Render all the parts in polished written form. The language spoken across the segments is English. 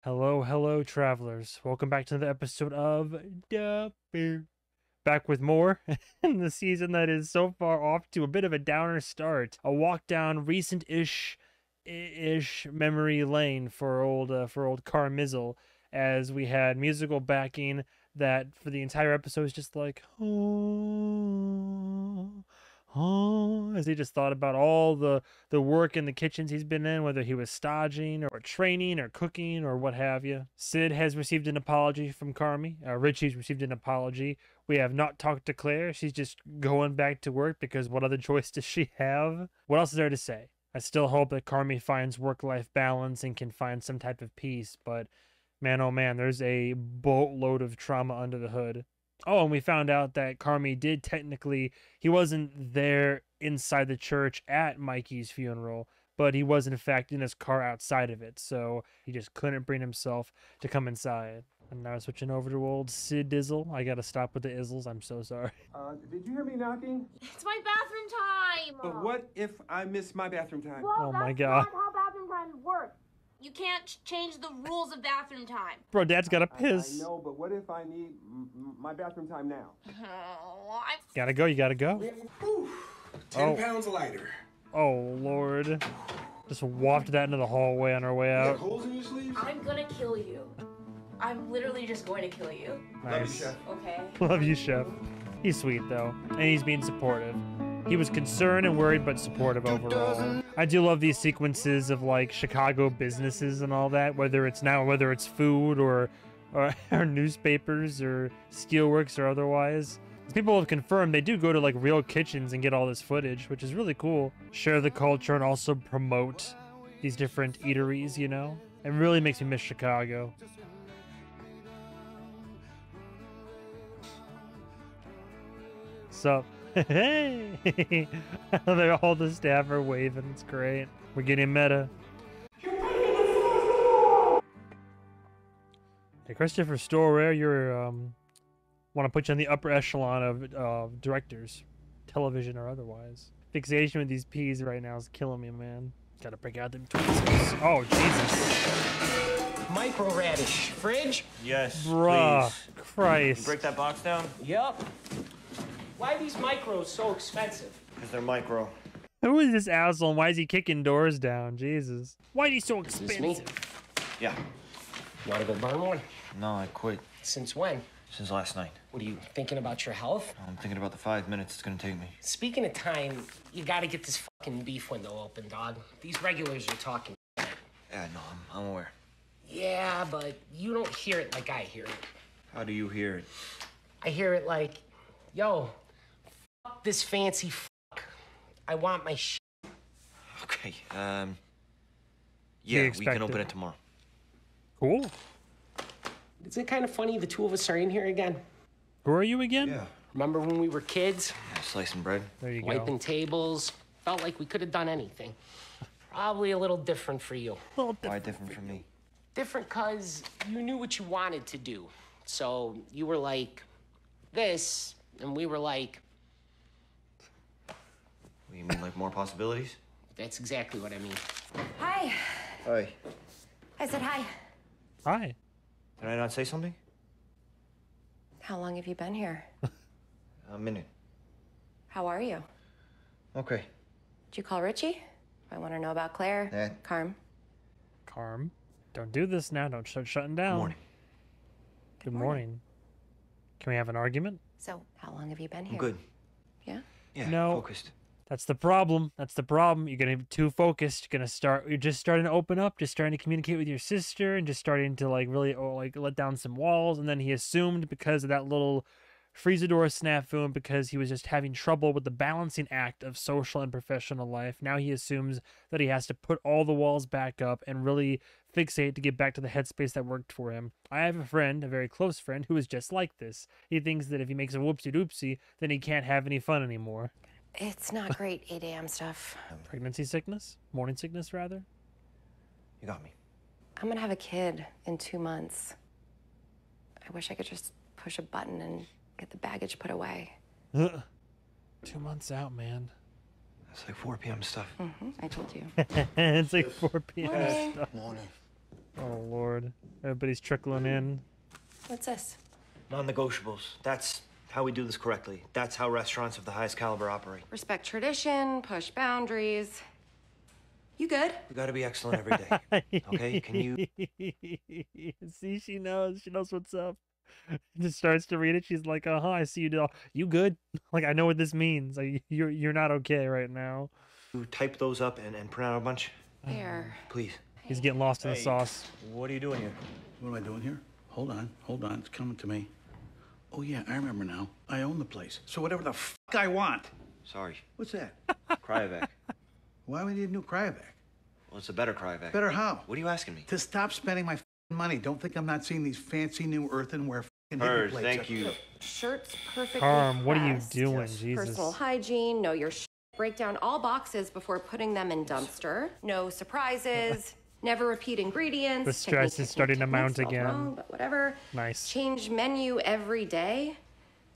Hello, hello, travelers. Welcome back to another episode of Beer. Back with more in the season that is so far off to a bit of a downer start. A walk down recent-ish memory lane for old Carmizzle, as we had musical backing that for the entire episode is just like as he just thought about all the work in the kitchens he's been in, whether he was staging or training or cooking or what have you. Sid has received an apology from Carmy. Richie's received an apology. We have not talked to Claire. She's just going back to work because what other choice does she have? What else is there to say? I still hope that Carmy finds work-life balance and can find some type of peace, but man, oh man, there's a boatload of trauma under the hood. Oh, and we found out that Carmy did technically, he wasn't there inside the church at Mikey's funeral, but he was in fact in his car outside of it, so he just couldn't bring himself to come inside. And now switching over to old Sid Dizzle. I gotta stop with the Izzles, I'm so sorry. Did you hear me knocking? It's my bathroom time! But what if I miss my bathroom time? Well, Oh my that's God. not how bathroom times work. You can't change the rules of bathroom time. Bro, Dad's gotta I piss. know, but what if I need my bathroom time now? Oh, Gotta go, you gotta go. Whew, 10 pounds lighter. Oh, Lord. Just wafted that into the hallway on our way You got out. holes in your sleeves? I'm gonna kill you. I'm literally just going to kill you. Love you, Nice. Chef. Okay? Love you, Chef. He's sweet, though, and he's being supportive. He was concerned and worried, but supportive overall. I do love these sequences of, like, Chicago businesses and all that, whether it's food or newspapers or steelworks or otherwise. People have confirmed they do go to, like, real kitchens and get all this footage, which is really cool. Share the culture and also promote these different eateries, you know? It really makes me miss Chicago. So, hey, all the staff are waving. It's great. We're getting meta. Hey, Christopher Storer, you're want to put you on the upper echelon of directors, television or otherwise. Fixation with these peas right now is killing me, man. Gotta break out them tweezers. Oh, Jesus. Micro radish. Fridge? Yes, Bruh, please. You Christ. break that box down? Yup. Why are these micros so expensive? Because they're micro. Who is this asshole and why is he kicking doors down? Jesus. Why is he so Is this me? expensive? Yeah. You wanna go burn one? No, I quit Since when? since last night. What are you thinking about your health? I'm thinking about the 5 minutes it's gonna take me. Speaking of time, you gotta get this fucking beef window open, dog. These regulars are talking. Yeah, no, I'm aware. Yeah, but you don't hear it like I hear it. How do you hear it? I hear it like, yo, fuck this fancy fuck. I want my shit. Okay, Be yeah, we expected. can open it tomorrow. Cool. Isn't it kind of funny the two of us are in here again? Who are you again? Yeah. Remember when we were kids? Slicing bread. There you go. Wiping tables. Felt like we could have done anything. Probably a little different for you. Why different from me? Different because you knew what you wanted to do. So you were like this, and we were like, What, you mean like more possibilities? that's exactly what I mean. Hi. Hi. I said hi. Hi. Did I not say something? How long have you been here? A minute. How are you? Okay. Did you call Richie? I want to know about Claire. That- Carm. Carm. Don't do this now. Don't start shutting down. Morning. Good morning. Can we have an argument? So, how long have you been here? I'm good. Yeah? Yeah, No. focused. That's the problem. That's the problem. You're gonna be too focused. You're just starting to open up, just starting to communicate with your sister, and just starting to like really let down some walls. And then he assumed because of that little Freezador snafu, and because he was just having trouble with the balancing act of social and professional life, now he assumes that he has to put all the walls back up and really fixate to get back to the headspace that worked for him. I have a friend, a very close friend, who is just like this. He thinks that if he makes a whoopsie-doopsie, then he can't have any fun anymore. It's not great 8 a.m. stuff. Pregnancy sickness? Morning sickness, rather? You got me. I'm going to have a kid in 2 months. I wish I could just push a button and get the baggage put away. 2 months out, man. That's like 4 p.m. stuff. I told you. It's like 4 p.m. Morning. stuff. Morning. Oh Lord, everybody's trickling in. What's this? Non-negotiables. That's how we do this correctly. That's how restaurants of the highest caliber operate. Respect tradition, push boundaries. You good? We gotta be excellent every day. Okay? Can you? See, she knows. She knows what's up. Just starts to read it. She's like, I see you. You good? Like, I know what this means. Like, you're not okay right now. Type those up and print out a bunch? Here. Please. He's getting lost in the sauce. What are you doing here? What am I doing here? Hold on. It's coming to me. Oh, yeah, I remember now. I own the place. So whatever the f I want. Sorry. What's that? Cryovac. Why we need a new cryovac? Well, it's a better cryovac. Better how? What are you asking me? To stop spending my money. Don't think I'm not seeing these fancy new earthenware Bird, plates. thank you. Shirt's perfectly Carm, what are you pressed. doing? Jesus. Personal hygiene, know your break down all boxes before putting them in dumpster. No surprises. Never repeat ingredients. The stress is starting to mount techniques, again. wrong, but whatever. Nice. Change menu every day.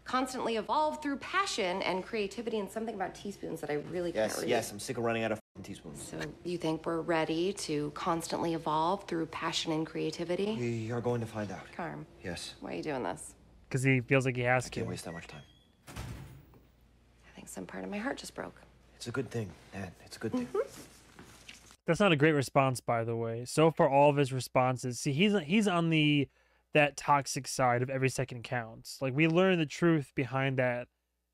Constantly evolve through passion and creativity, and something about teaspoons that I really can't read. Yes, I'm sick of running out of teaspoons. So you think we're ready to constantly evolve through passion and creativity? We are going to find out. Carm, Yes. why are you doing this? Because he feels like he has Can't to. waste that much time. I think some part of my heart just broke. It's a good thing, Nat. It's a good thing. That's not a great response, by the way. So far, all of his responses. See, he's on that toxic side of every second counts. Like, we learn the truth behind that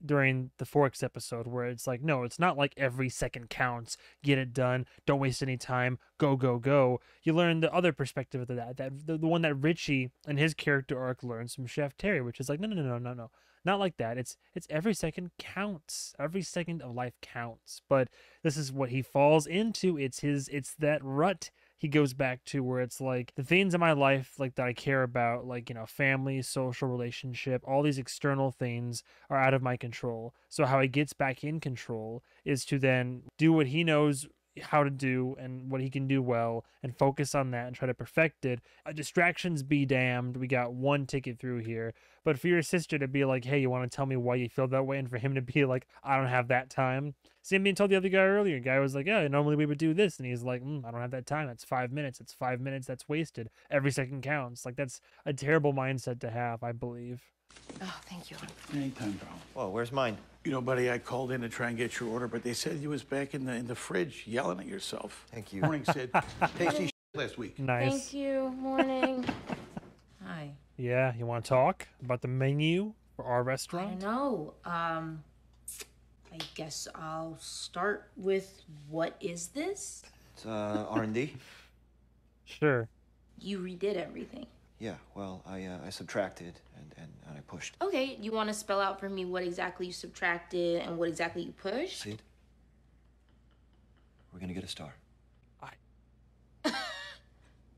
during the 4X episode, where it's like, no, it's not like every second counts. Get it done. Don't waste any time. Go, go, go. You learn the other perspective of that the one that Richie and his character arc learns from Chef Terry, which is like, no. Not like that. It's every second counts. Every second of life counts. But this is what he falls into. It's that rut he goes back to, where it's like the things in my life like that I care about, like, family, social relationship, all these external things are out of my control. So how he gets back in control is to then do what he knows how to do and what he can do well, and focus on that and try to perfect it. Distractions be damned. We got one ticket through here. But for your sister to be like, hey, you want to tell me why you feel that way? And for him to be like, I don't have that time. Same being told the other guy earlier. The guy was like, yeah, normally we would do this. And he's like, I don't have that time. That's 5 minutes. It's 5 minutes. That's wasted. Every second counts. Like, that's a terrible mindset to have, I believe. Oh, thank you. Anytime, bro. Well, where's mine? You know, buddy, I called in to try and get your order, but they said you was back in the fridge yelling at yourself. Thank you. Morning, Sid. Tasty last week. Nice. Thank you. Morning. Hi. Yeah, you want to talk about the menu for our I restaurant? don't know. I guess I'll start with, what is this? It's R&D. Sure. You redid everything. Yeah, well, I subtracted and I pushed. Okay, you want to spell out for me what exactly you subtracted and what exactly you pushed? Sid, we're gonna get a star.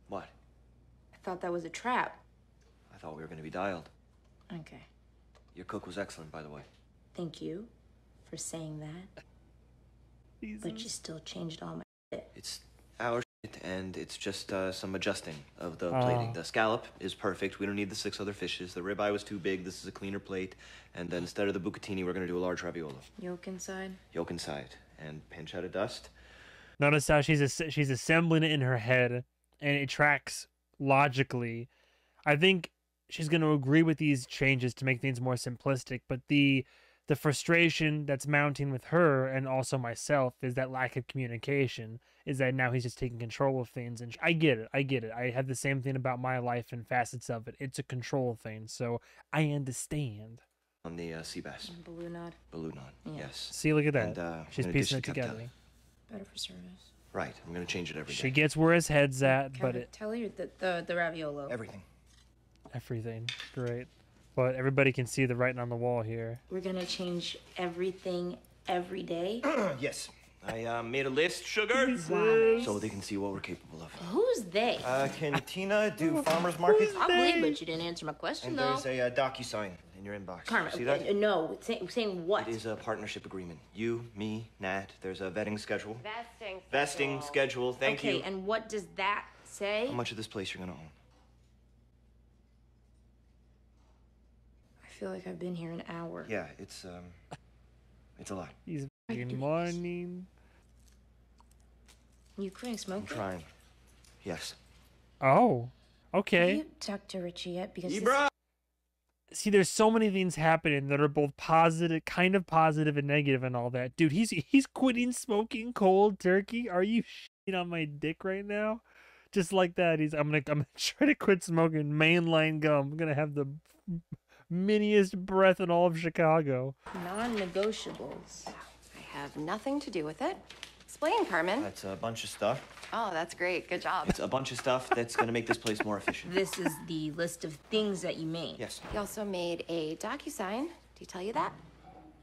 What? I thought that was a trap. I thought we were gonna be dialed. Okay. Your cook was excellent, by the way. Thank you for saying that. But you still changed all my shit. It's our shit, and it's just some adjusting of the plating. The scallop is perfect. We don't need the 6 other fishes. The ribeye was too big. This is a cleaner plate. And then instead of the bucatini, we're gonna do a large raviolo. Yolk inside? Yolk inside. And pinch out of dust. Notice how she's assembling it in her head, and it tracks logically. I think she's going to agree with these changes to make things more simplistic, but the frustration that's mounting with her and also myself is that lack of communication, is that now he's just taking control of things. And I get it. I have the same thing about my life and facets of it. It's a control thing, so I understand. On the sea bass. Balloonade. Balloonade, yes. See, look at that. And, She's in piecing addition, it together. Better for service. Right, I'm gonna change it every day. She gets where his head's at, but it... Cavatelli or the raviolo? Everything. Everything. Great. But everybody can see the writing on the wall here. We're gonna change everything every day? Yes. I made a list, sugar, so they can see what we're capable of. Who's they? Can Tina do farmer's market? I believe, but you didn't answer my question, And though. there's a DocuSign in your inbox. Carmen, See that? no. Saying what? It is a partnership agreement. You, me, Nat. There's a vetting schedule. Vesting. Vesting schedule. Thank you. Okay, and what does that say? How much of this place you're gonna own? I feel like I've been here an hour. Yeah, it's a lot. He's fucking morning. You quitting I'm smoking? trying. Yes. Oh, okay. Have you talked to Richie yet? Because See, there's so many things happening that are both positive, kind of positive and negative and all that. Dude, he's quitting smoking cold turkey. Are you shitting on my dick right now? Just like that, I'm gonna try to quit smoking mainline gum. I'm gonna have the miniest breath in all of Chicago. non-negotiables. I have nothing to do with it. Explain, Carmen. That's a bunch of stuff. Oh, that's great. Good job. It's a bunch of stuff that's gonna make this place more efficient. This is the list of things that you made. Yes. You also made a DocuSign. Did he tell you that?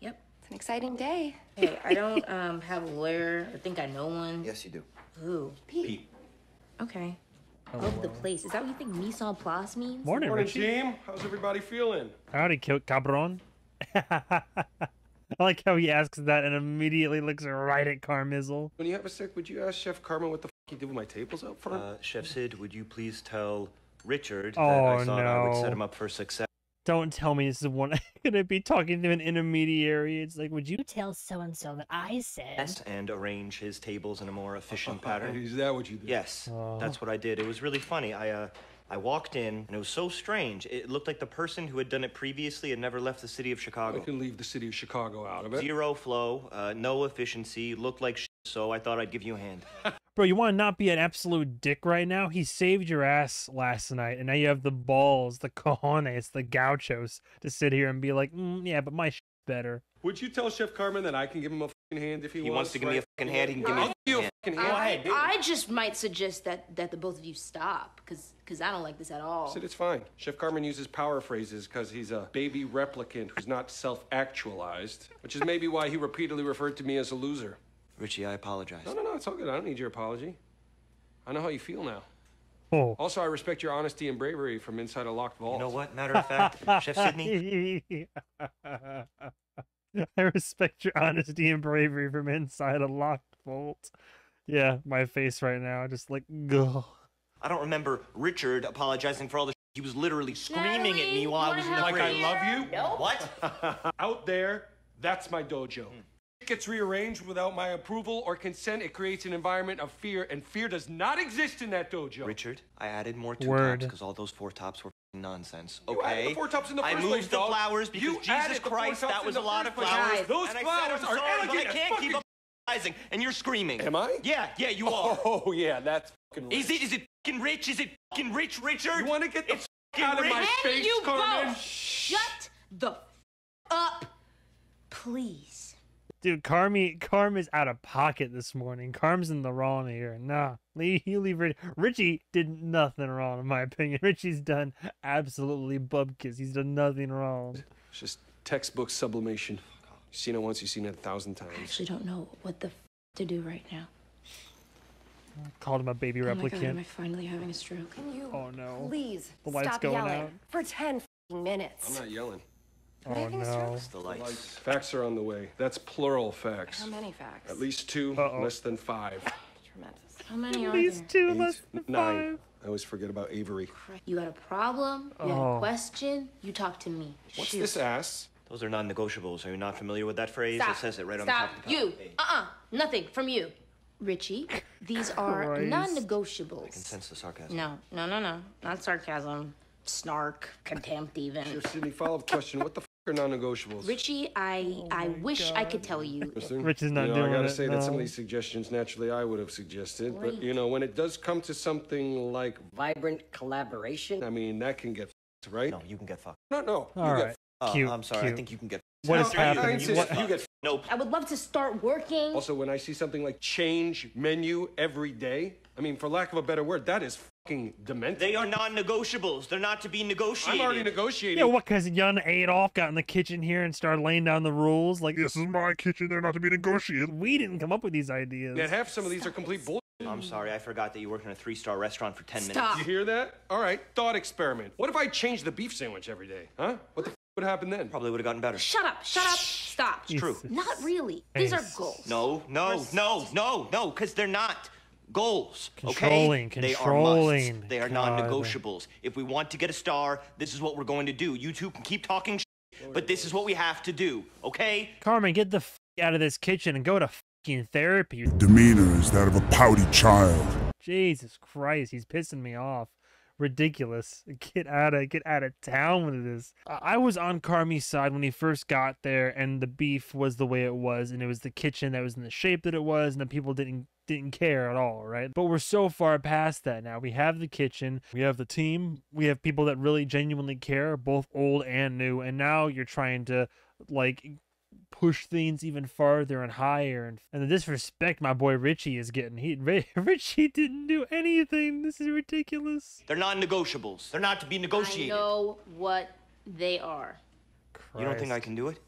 Yep. It's an exciting day. Hey, I don't have a lawyer. I think I know one. Yes, you do. Who? Pete. Okay. Love the place. Is that what you think mise en place means? Morning, Morning, Richie. team. How's everybody feeling? Howdy, cabron. I like how he asks that and immediately looks right at Carmizzle. When you have a sec, would you ask Chef Carmen what the he did with my tables out front? Chef Sid, would you please tell Richard that Oh, I thought I would no. set him up for success? Don't tell me this is one I'm gonna be talking to an intermediary. It's like, would you Tell so-and-so that I said. And arrange his tables in a more efficient pattern? Is that what you did? Yes, that's what I did. It was really funny. I walked in, and it was so strange. It looked like the person who had done it previously had never left the city of I Chicago. can leave the city of Chicago out of it. Zero flow, no efficiency, looked like shit, so I thought I'd give you a hand. Bro, you want to not be an absolute dick right now? He saved your ass last night, and now you have the balls, the cojones, the gauchos to sit here and be like, yeah, but my shit's better. Would you tell Chef Carmen that I can give him a fucking hand if he He wants to give me a right? fucking hand, he can give me I'll a give you a hand. fucking hand. Go ahead, baby. I just might suggest that the both of you stop, because I don't like this at all. Sid, it's fine. Chef Carmen uses power phrases because he's a baby replicant who's not self-actualized, which is maybe why he repeatedly referred to me as a loser. Richie, I apologize. No, it's all good. I don't need your apology. I know how you feel now. Oh. Also, I respect your honesty and bravery from inside a locked vault. You know what? Matter of fact, Chef Sidney, I respect your honesty and bravery from inside a locked vault. Yeah, my face right now, just like, gah. I don't remember Richard apologizing for all the he was literally screaming at me while I was in the Like fridge. I love you? What? Out there, that's my dojo. It gets rearranged without my approval or consent. It creates an environment of fear, and fear does not exist in that dojo. Richard, I added more two Word. tops because all those four tops were nonsense. You added Okay? the four tops in the I first moved place, the dog. flowers because You Jesus added the four Christ, tops that in was the a lot of first place. flowers. Guys, those and I flowers said, are I'm sorry, elegant but I as can't keep fucking- apologizing, and you're screaming. Am I? Yeah, you are. Oh, yeah, that's fucking Is it fucking rich? Is it fucking rich, Richard? You want to get the It's out of fucking my rich. face, You Carmen? both shut the up, please. Dude, Carm is out of pocket this morning. Carm's in the wrong here. Nah, you leave Richie did nothing wrong, in my opinion. Richie's done absolutely bubkiss. He's done nothing wrong. It's just textbook sublimation. You've seen it once, you've seen it 1,000 times. I actually don't know what the to do right now. Called him a baby Oh my God, am I replicant. finally having a stroke? Can you Oh, no. please The light's stop going yelling out. for 10 minutes? I'm not yelling. Am I Oh, having a stroke? no. It's the lights. Facts are on the way. That's plural facts. How many facts? At least 2, Uh-oh. less than 5. Tremendous. How many At are least there? 2, less than 9. 5. I always forget about Avery. You got a problem? You got Oh. a question? You talk to me. What's Shoot. this ass? Those are non-negotiables. Are you not familiar with that phrase? Stop. It says it right Stop. on the top of the You. page. Nothing from you. Richie, these are Christ. non-negotiables. Can sense the sarcasm. No. Not sarcasm. Snark, contempt even. Chef Sidney, follow-up question. What the are non-negotiables? Richie, I wish I could tell you. Listen, Rich is not you know, doing I gotta it, say that some no. of these suggestions, naturally, I would have suggested. But, Great. you know, when it does come to something like, Vibrant collaboration. I mean, that can get f***ed, right? No, you can get fucked. No. All you right. get Cute, I'm sorry. cute. I think you can get What is f***ed. I happening? insist, What- you get f***ed. Nope. I would love to start working. Also, when I see something like change menu every day, I mean, for lack of a better word, that is fucking demented. They are non-negotiables. They're not to be negotiated. I'm already negotiating. Yeah, what, because young Adolf got in the kitchen here and started laying down the rules? Like, this is my kitchen, they're not to be negotiated. We didn't come up with these ideas. Man, half some of these are complete bull. I'm sorry. I forgot that you worked in a 3-star restaurant for 10 Stop. You hear that? All right, thought experiment. What if I changed the beef sandwich every day? Huh? What the f would happen then? Probably would have gotten better. Shut up. Stop. It's true. Not really. These are Yes. goals. No, because they're not goals. Controlling, Okay? They are controlling. musts. They are God. non-negotiables. If we want to get a star, this is what we're going to do. You two can keep talking shit, but this is what we have to do. Okay? Carmen, get the out of this kitchen and go to fucking therapy. Demeanor is that of a pouty child. Jesus Christ, he's pissing me off. Ridiculous. Get out of town with this. I was on Carmy's side when he first got there, and the beef was the way it was, and it was the kitchen that was in the shape that it was, and the people didn't care at all, right? But we're so far past that now. We have the kitchen, we have the team, we have people that really genuinely care, both old and new, and now you're trying to like push things even farther and higher, and the disrespect my boy Richie is getting. Richie didn't do anything. This is ridiculous. They're non-negotiables. They're not to be negotiated. I know what they are. You don't think I can do it?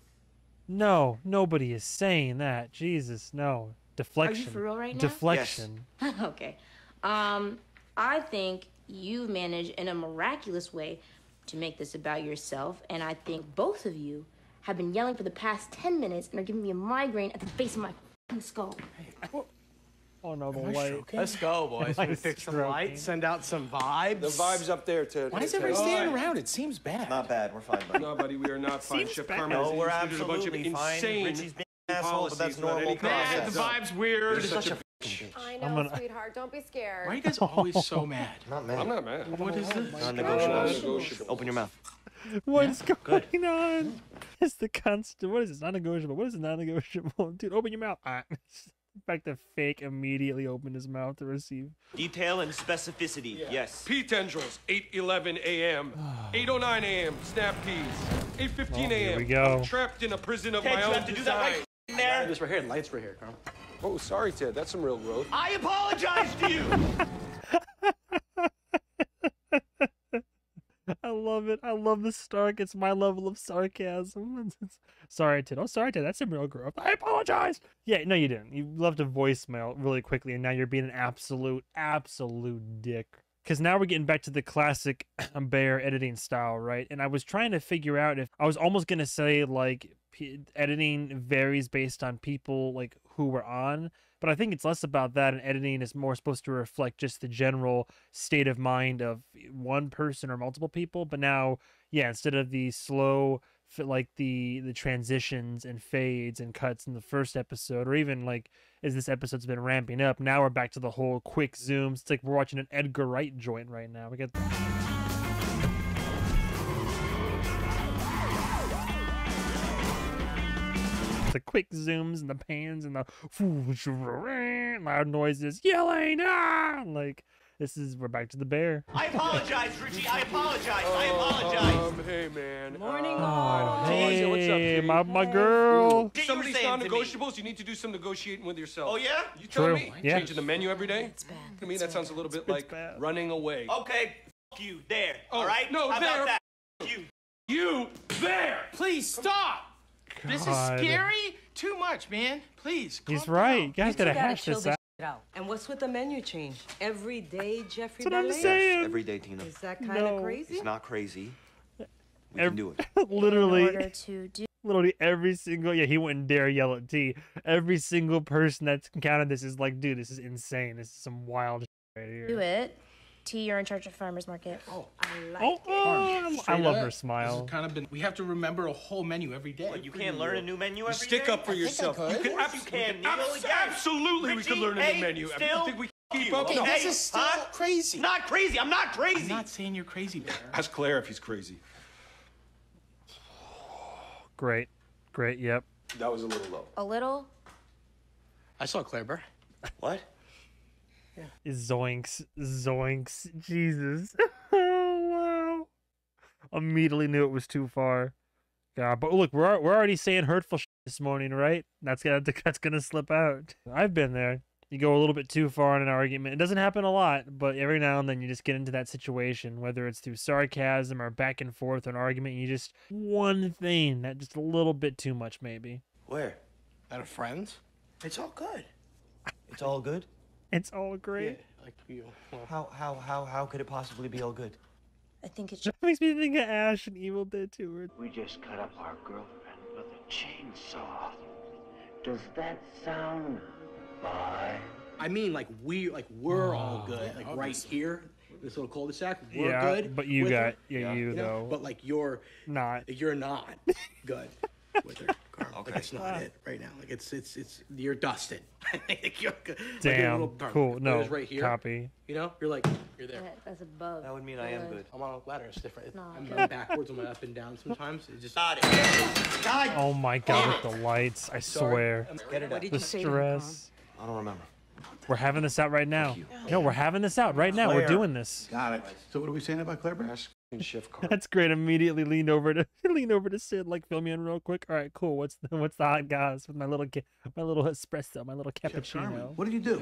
No, nobody is saying that. Jesus, no. Deflection. Are you for real right now? Deflection. Yes. Okay. I think you've managed in a miraculous way to make this about yourself, and I think both of you have been yelling for the past 10 minutes and are giving me a migraine at the base of my skull. Oh no, the light. Let's go, boys. We fix some lights, send out some vibes. The vibe's up there, Ted. Why is everybody standing around? It seems bad. Not bad. We're fine, buddy. No, buddy, we are not fine. Seems Chef bad. Carmy No, we're has instituted a bunch of absolutely fine. insane Richie's being an asshole, but that's policies without normal any Man, process. the vibe's weird. You're such a I I'm know, gonna- sweetheart. Don't be scared. Why are you guys always so mad? Not mad. I'm not mad. What is this? Non-negotiables. Open your mouth. What is going on? It's the constant. What is this? Non-negotiable. What is it? Non-negotiable? Dude, open your mouth. In fact, the fake immediately opened his mouth to receive. Detail and specificity. Yes. Pea tendrils, 8:11 a.m., 8:09 a.m., snap peas, 8:15 a.m. here we go. I'm trapped in a prison of Ted, my you own have to do that right design. there. This right here, lights right here, Carl. Oh, sorry, Ted. That's some real growth. I apologize to you. I love it. I love the Stark. It's my level of sarcasm. Sorry, Ted. Oh, sorry, Ted. That's some real growth. I apologize. Yeah, no, you didn't. You left a voicemail really quickly, and now you're being an absolute dick. Because now we're getting back to the classic Bear editing style, right? And I was trying to figure out if I was almost going to say, like, editing varies based on people, like, who we're on. But I think it's less about that, and editing is more supposed to reflect just the general state of mind of one person or multiple people. But now, yeah, instead of the slow, like the transitions and fades and cuts in the first episode, or even like as this episode's been ramping up, now we're back to the whole quick zooms. It's like we're watching an Edgar Wright joint right now. We got the quick zooms and the pans and the loud noises, yelling, like this is, we're back to the Bear. I apologize, Richie. I apologize. I apologize. Hey, man. Morning, Hey, what's up, G? my girl. Get Some of your these saying to me. non-negotiables, you need to do some negotiating with yourself. Oh, yeah? You tell True. me? Yeah. Changing the menu every day? It's bad. To me, that sounds a little bit like bad. running away. Okay, f you. There. Oh, all right? no, How there. about that? You. You there! Please stop. This is God. scary. Too much, man. Please. He's calm right. down. You guys gotta hash this out. And what's with the menu change? Every day, Jeffrey That's what I'm Ballet? saying. Yes, every day, Tina. Is that kind No. of crazy? It's not crazy. We Ev- can do it. Literally. In order to do Literally every single, yeah, he wouldn't dare yell at T. Every single person that's encountered this is like, dude, this is insane. This is some wild shit right here. it, T, you're in charge of farmer's market. Oh, I like Oh, I straight love up. her This smile. has kind of been. We have to remember a whole menu every day. But you can't learn a new menu every Stick day? up for yourself. could. You can, Of course you can, Neil. Yes. Absolutely, we can Richie, learn a hey, new menu. still, I think we can keep you. up. Okay, No. This is still crazy. Not crazy. I'm not crazy. I'm not saying you're crazy, Bear. Ask Claire if he's crazy. Great. Great, yep. That was a little low. A little? I saw Claire Bear. What? Zoinks. Zoinks. Jesus. Oh, wow. Immediately knew it was too far. God, but look, we're already saying hurtful shit this morning, right? That's gonna slip out. I've been there. You go a little bit too far in an argument. It doesn't happen a lot, but every now and then you just get into that situation, whether it's through sarcasm or back and forth an argument, you just one thing that just a little bit too much, maybe. Where? Out of friends? It's all good. It's all good? It's all great. Like you. Well, How could it possibly be all good? I think it's That makes me think of Ash and Evil Dead 2. We just cut up our girlfriend with a chainsaw. Does that sound fine? I mean, like we're all good. Like right here, this little cul-de-sac, we're Yeah, good. but you with got her, you know? though. But like you're not not good with her, Carl. Like it's not it right now. Like it's you're dusted. You're good. Damn, like cool. No, it is right here. copy. You know, you're there. That's above. That would mean I am good. I'm on a ladder. It's different. No, I'm okay. backwards. I'm up and down sometimes. It's just. Oh my god, with the lights, I swear. Get it out. The stress. I don't remember. We're having this out right now. No, we're having this out right now. We're Claire. doing this. Got it. So what are we saying about Claire? Chef Carmy. That's great. Immediately lean over to Sid, like fill me in real quick. All right, cool. What's the hot gas with my little espresso, my little cappuccino? What did you do?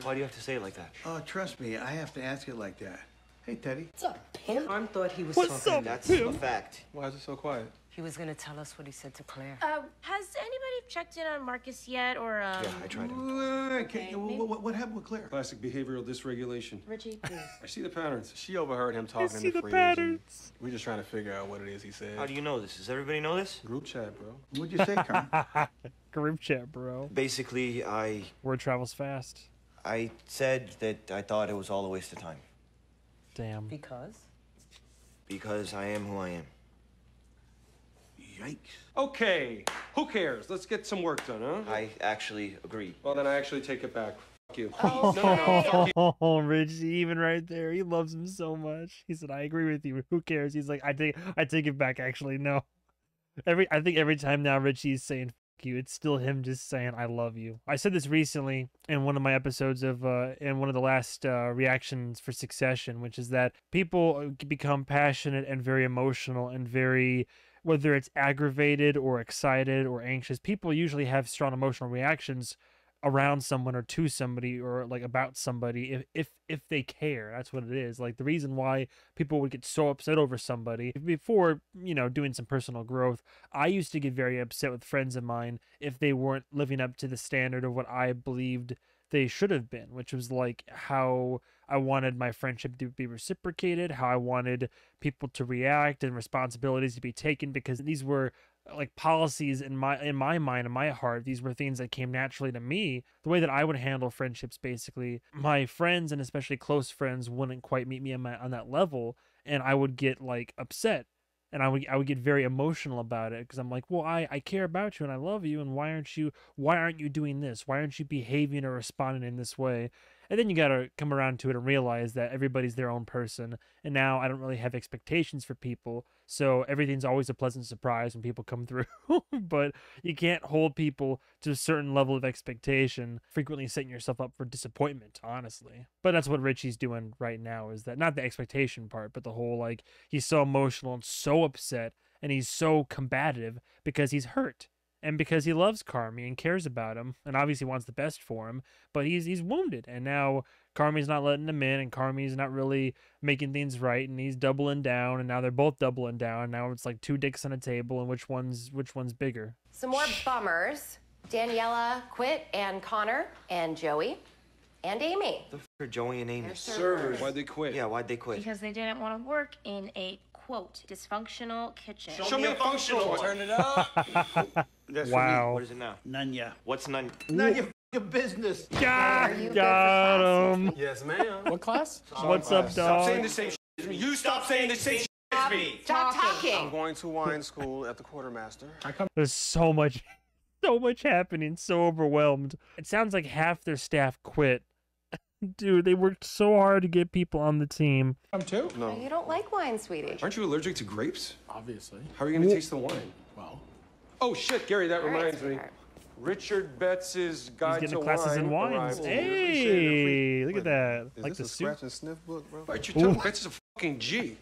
Why do you have to say it like that? Oh, trust me, I have to ask it like that. Hey, Teddy. What's up, pimp? I thought he was What's talking. up, That's pimp? a fact. Why is it so quiet? He was gonna tell us what he said to Claire. Has anybody checked in on Marcus yet, or Yeah, I tried it. What happened with Claire? Classic behavioral dysregulation. Richie, please. I see the patterns. She overheard him talking see to the Freeze. patterns. We're just trying to figure out what it is he said. How do you know this? Does everybody know this? Group chat, bro. What'd you say, Carm? Group chat, bro. Basically, Word travels fast. I said that I thought it was all a waste of time. Damn. Because I am who I am. Yikes. Okay, who cares? Let's get some work done, huh? I actually agree. Well, then I actually take it back. Fuck you. Oh, Richie, even right there, he loves him so much. He said, "I agree with you. Who cares?" He's like, "I take it back." Actually, no. I think every time now Richie's saying "fuck you," it's still him just saying "I love you." I said this recently in one of my episodes of in one of the last reactions for Succession, which is that people become passionate and very emotional and very, whether it's aggravated or excited or anxious, people usually have strong emotional reactions around someone or to somebody or like about somebody if they care. That's what it is. Like the reason why people would get so upset over somebody before, doing some personal growth, I used to get very upset with friends of mine if they weren't living up to the standard of what I believed they should have been, which was like how I wanted my friendship to be reciprocated, how I wanted people to react and responsibilities to be taken, because these were like policies in my mind, in my heart. These were things that came naturally to me. The way that I would handle friendships, basically, my friends and especially close friends wouldn't quite meet me on that level, and I would get like upset. And I would get very emotional about it because I'm like, well, I care about you and I love you, and why aren't you doing this? Why aren't you behaving or responding in this way? And then you gotta come around to it and realize that everybody's their own person, and now I don't really have expectations for people, so everything's always a pleasant surprise when people come through. But you can't hold people to a certain level of expectation, frequently setting yourself up for disappointment, honestly. But that's what Richie's doing right now, is that not the expectation part, but the whole like he's so emotional and so upset and he's so combative because he's hurt. And because he loves Carmy and cares about him and obviously wants the best for him, but he's wounded. And now Carmy's not letting him in, and Carmy's not really making things right, and he's doubling down, and now they're both doubling down. Now it's like two dicks on a table, and which one's bigger? Some more bummers. Daniela quit, and Connor, and Joey, and Amy. The f*** are Joey and Amy? Servers. Why'd they quit? Yeah, why'd they quit? Because they didn't want to work in a, quote, dysfunctional kitchen. Show me a functional one. Turn it up. That's Wow. For me. What is it now? None ya. What's none? None your f***ing business. Got him. Yes, ma'am. What class? What's up, Stop saying dog? the same shit as me. You stop saying the same shit as me. Stop I'm talking. going to wine school at the quartermaster. There's so much happening, so overwhelmed. It sounds like half their staff quit. Dude, they worked so hard to get people on the team. I'm too? No, you don't like wine, sweetie. Aren't you allergic to grapes? Obviously. How are you going to taste the wine? Well. Oh, shit, Gary, that All right, reminds me. sweetheart. Richard Betts's Guide He's to getting classes in wines. arrived. Hey, look at that. Is Like this the a suit. scratch and sniff book, bro? Bite your tongue. Betts is a fucking G.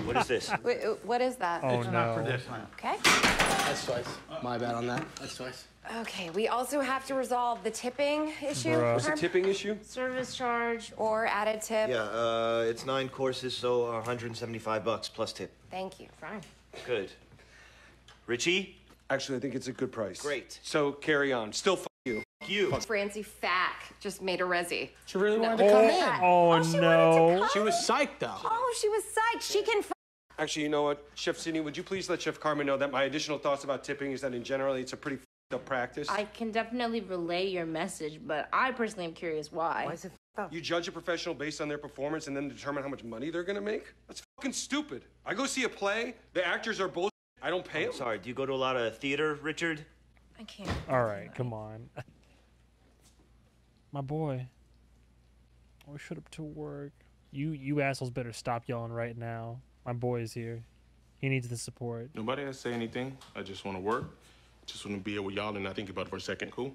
What is this? Wait, what is that? Oh Not for no. this one. Okay. That's twice. My bad on that. That's twice. Okay, we also have to resolve the tipping issue. Bruh. What's the tipping issue? Service charge. Or added tip. Yeah, it's 9 courses, so $175 plus tip. Thank you. Fine. Good. Richie? Actually, I think it's a good price. Great. So carry on. Still fuck you. Fuck you. Francie Fack just made a resi. She really wanted to come in. Oh she wanted to no. come? She was psyched, though. Oh, she was psyched. She can. Actually, you know what? Chef Sidney, would you please let Chef Carmy know that my additional thoughts about tipping is that in general, it's a pretty f***ed up practice. I can definitely relay your message, but I personally am curious why. Why is it up? You judge a professional based on their performance and then determine how much money they're gonna make? That's fucking stupid. I go see a play, the actors are bullshit. I don't pay them. Sorry, do you go to a lot of theater, Richard? I can't. All right, come on. My boy. We showed up to work. You assholes better stop yelling right now. My boy's here. He needs the support. Nobody has to say anything. I just want to work. Just want to be here with y'all and not think about it for a second. Cool?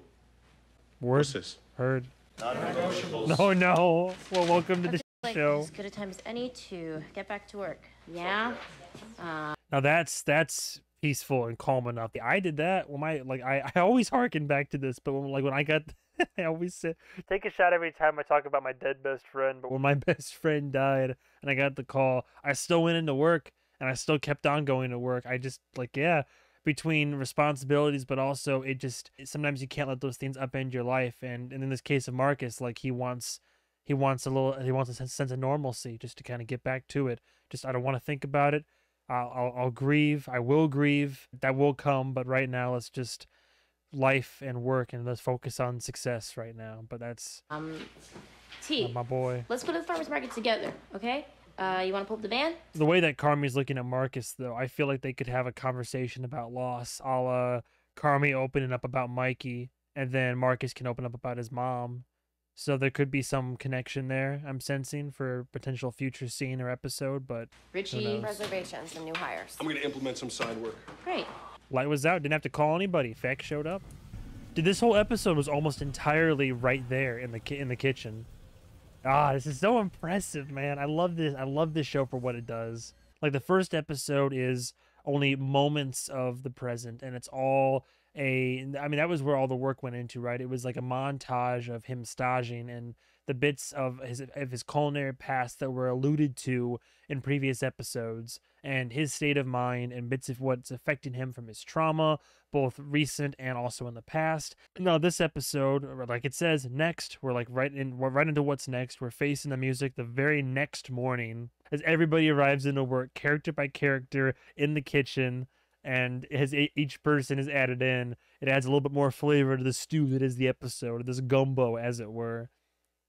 Word. What's this? Heard. Non-negotiables. No, no. Well, welcome to the Like show. as good a time as any to get back to work. Yeah. Now that's peaceful and calm enough. I did that when I always harken back to this, but when I got I always say take a shot every time I talk about my dead best friend. But when my best friend died and I got the call, I still went into work and I still kept on going to work. I just between responsibilities, but also sometimes you can't let those things upend your life. And in this case of Marcus, like he wants a sense of normalcy, just to kind of get back to it. Just I don't want to think about it. I'll grieve. I will grieve. That will come. But right now, let's just life and work, and let's focus on success right now. But that's T. my boy. Let's go to the farmer's market together, okay? You want to pull up the van? The way that Carmy's looking at Marcus, though, I feel like they could have a conversation about loss. Carmy opening up about Mikey, and then Marcus can open up about his mom. So there could be some connection there, I'm sensing, for potential future scene or episode, but Richie, reservations and new hires. I'm going to implement some side work. Great. Light was out, didn't have to call anybody. Feck showed up. Dude, this whole episode was almost entirely right there in the kitchen. This is so impressive, man. I love this. I love this show for what it does. Like, the first episode is only moments of the present, and it's all that was where all the work went into, right? It was like a montage of him staging and the bits of his culinary past that were alluded to in previous episodes, and his state of mind and bits of what's affecting him from his trauma, both recent and also in the past. Now, this episode, like it says, next, we're right into what's next. We're facing the music the very next morning as everybody arrives into work, character by character, in the kitchen. And as each person is added in, it adds a little bit more flavor to the stew that is the episode, this gumbo, as it were.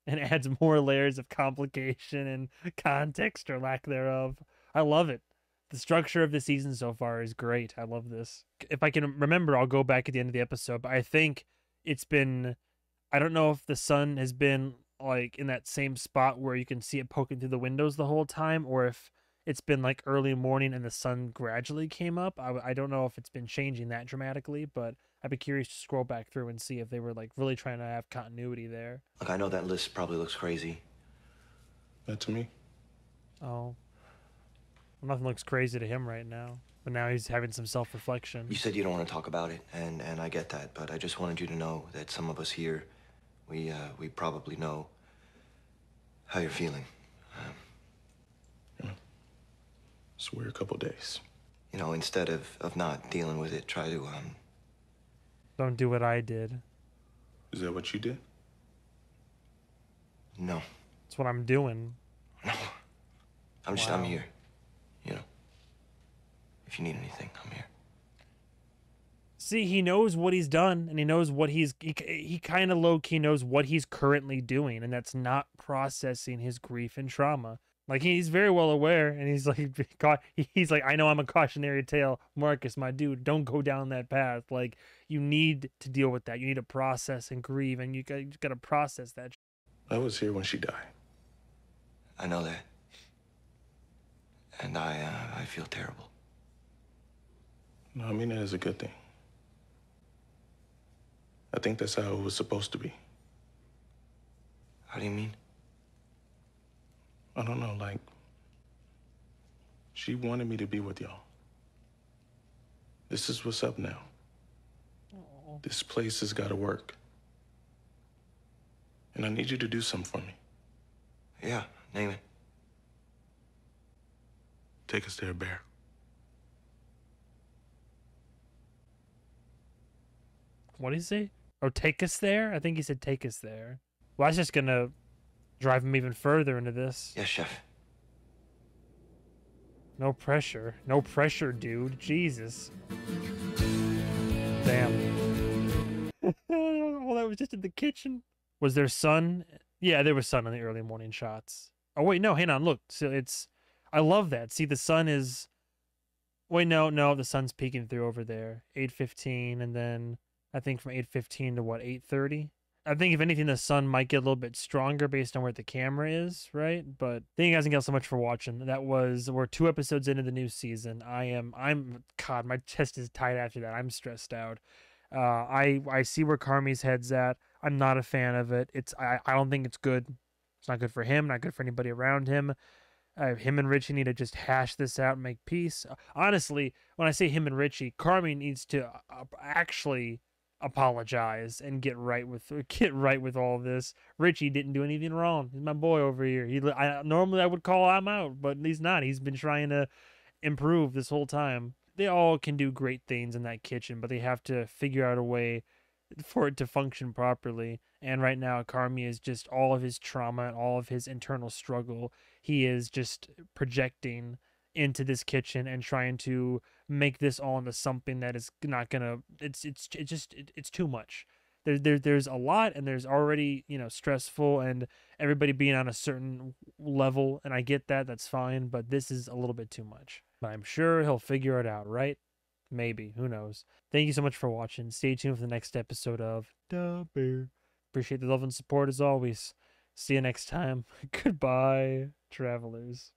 And adds more layers of complication and context or lack thereof. I love it. The structure of the season so far is great. I love this. If I can remember, I'll go back at the end of the episode, but I think I don't know if the sun has been like in that same spot where you can see it poking through the windows the whole time, or if it's been like early morning and the sun gradually came up. I don't know if it's been changing that dramatically, but I'd be curious to scroll back through and see if they were like really trying to have continuity there. Look, I know that list probably looks crazy. That to me? Oh. Well, nothing looks crazy to him right now, but now he's having some self-reflection. You said you don't want to talk about it, and I get that, but I just wanted you to know that some of us here, we probably know how you're feeling. It's a weird couple days. You know, instead of not dealing with it, try to, Don't do what I did. Is that what you did? No. That's what I'm doing. I'm here. You know. If you need anything, I'm here. See, he knows what he's done, and he knows what he kind of low-key knows what he's currently doing, and that's not processing his grief and trauma. Like, he's very well aware, and he's like, I know I'm a cautionary tale. Marcus, my dude, don't go down that path. Like, you need to deal with that. You need to process and grieve, and you got to process that. I was here when she died. I know that. And I feel terrible. No, I mean that is a good thing. I think that's how it was supposed to be. How do you mean? I don't know, like, she wanted me to be with y'all. This is what's up now. Aww. This place has got to work. And I need you to do something for me. Yeah, name it. Take us there, Bear. What did he say? Oh, take us there? I think he said take us there. Well, that's just going to drive him even further into this. Yes, chef. No pressure. No pressure, dude. Jesus. Damn. Well, that was just in the kitchen. Was there sun? Yeah, there was sun in the early morning shots. Oh, wait, no, hang on. Look, so I love that. See, the sun is... Wait, no, the sun's peeking through over there. 8:15, and then I think from 8:15 to what, 8:30. I think if anything, the sun might get a little bit stronger based on where the camera is, right? But thank you guys again so much for watching. We're 2 episodes into the new season. God, my chest is tight after that. I'm stressed out. I see where Carmy's head's at. I'm not a fan of it. I don't think it's good. It's not good for him, not good for anybody around him. Him and Richie need to just hash this out and make peace. Honestly, when I say him and Richie, Carmy needs to actually apologize and get right with all this. Richie didn't do anything wrong. He's my boy over here. Normally I would call him out, but he's not. He's been trying to improve this whole time. They all can do great things in that kitchen, but they have to figure out a way for it to function properly. And right now, Carmy is just all of his trauma and all of his internal struggle. He is just projecting into this kitchen and trying to make this all into something that is not gonna. It's too much. There's a lot, and there's already stressful, and everybody being on a certain level, and I get that. That's fine, but this is a little bit too much. But I'm sure he'll figure it out, right? Maybe. Who knows? Thank you so much for watching. Stay tuned for the next episode of Da Bear. Appreciate the love and support as always. See you next time. Goodbye, travelers.